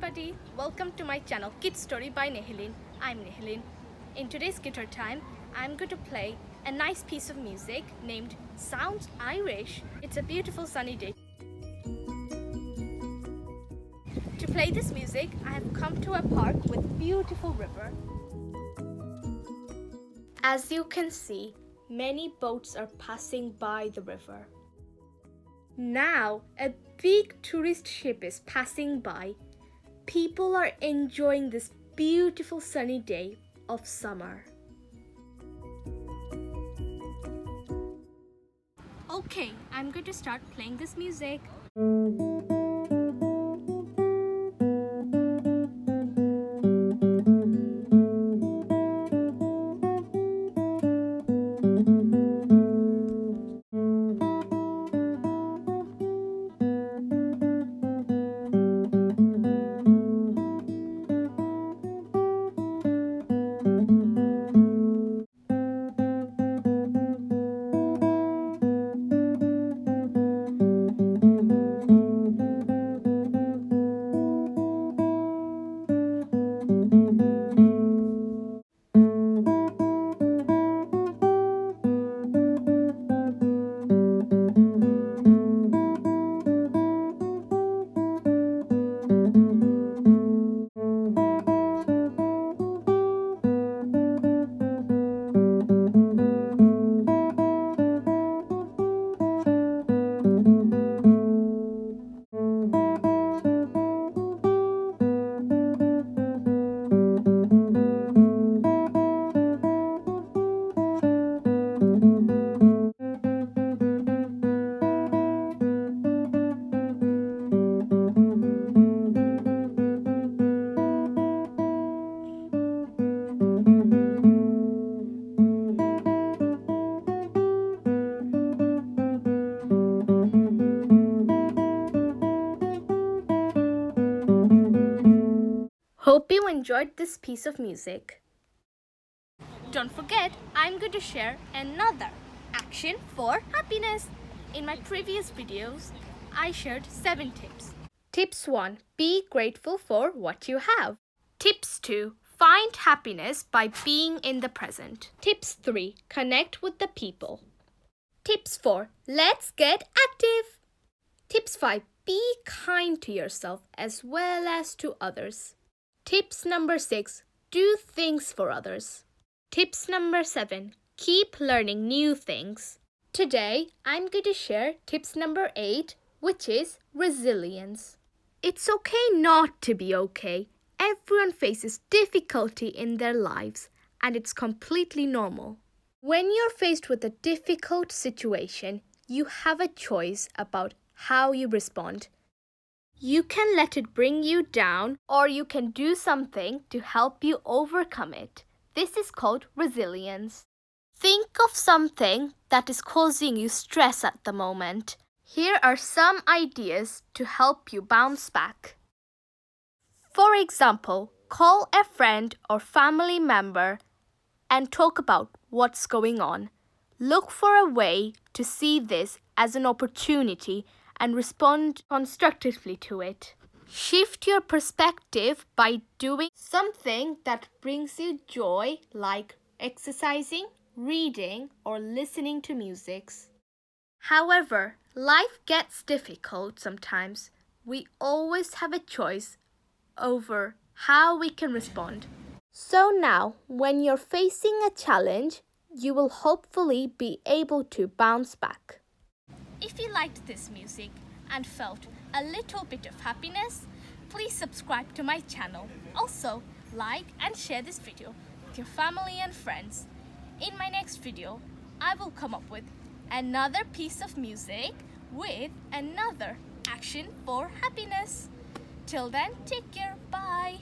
everybody, welcome to my channel Kid Story by Nehlin. I'm Nehlin. In today's guitar time, I'm going to play a nice piece of music named Sounds Irish. It's a beautiful sunny day. To play this music, I have come to a park with beautiful river. As you can see, many boats are passing by the river. Now, a big tourist ship is passing by. People are enjoying this beautiful sunny day of summer. Okay, I'm going to start playing this music. Hope you enjoyed this piece of music. Don't forget, I'm going to share another action for happiness. In my previous videos, I shared 7 tips. Tips 1. Be grateful for what you have. Tips 2. Find happiness by being in the present. Tips 3. Connect with the people. Tips 4. Let's get active. Tips 5. Be kind to yourself as well as to others. Tips number 6. Do things for others. Tips number 7. Keep learning new things. Today, I'm going to share tips number 8, which is resilience. It's okay not to be okay. Everyone faces difficulty in their lives, and it's completely normal. When you're faced with a difficult situation, you have a choice about how you respond. You can let it bring you down, or you can do something to help you overcome it. This is called resilience. Think of something that is causing you stress at the moment. Here are some ideas to help you bounce back. For example, call a friend or family member and talk about what's going on. Look for a way to see this as an opportunity and respond constructively to it. Shift your perspective by doing something that brings you joy, like exercising, reading, or listening to music. However, life gets difficult sometimes. We always have a choice over how we can respond. So now, when you're facing a challenge, you will hopefully be able to bounce back. If you liked this music and felt a little bit of happiness, please subscribe to my channel. Also, like and share this video with your family and friends. In my next video, I will come up with another piece of music with another action for happiness. Till then, take care. Bye.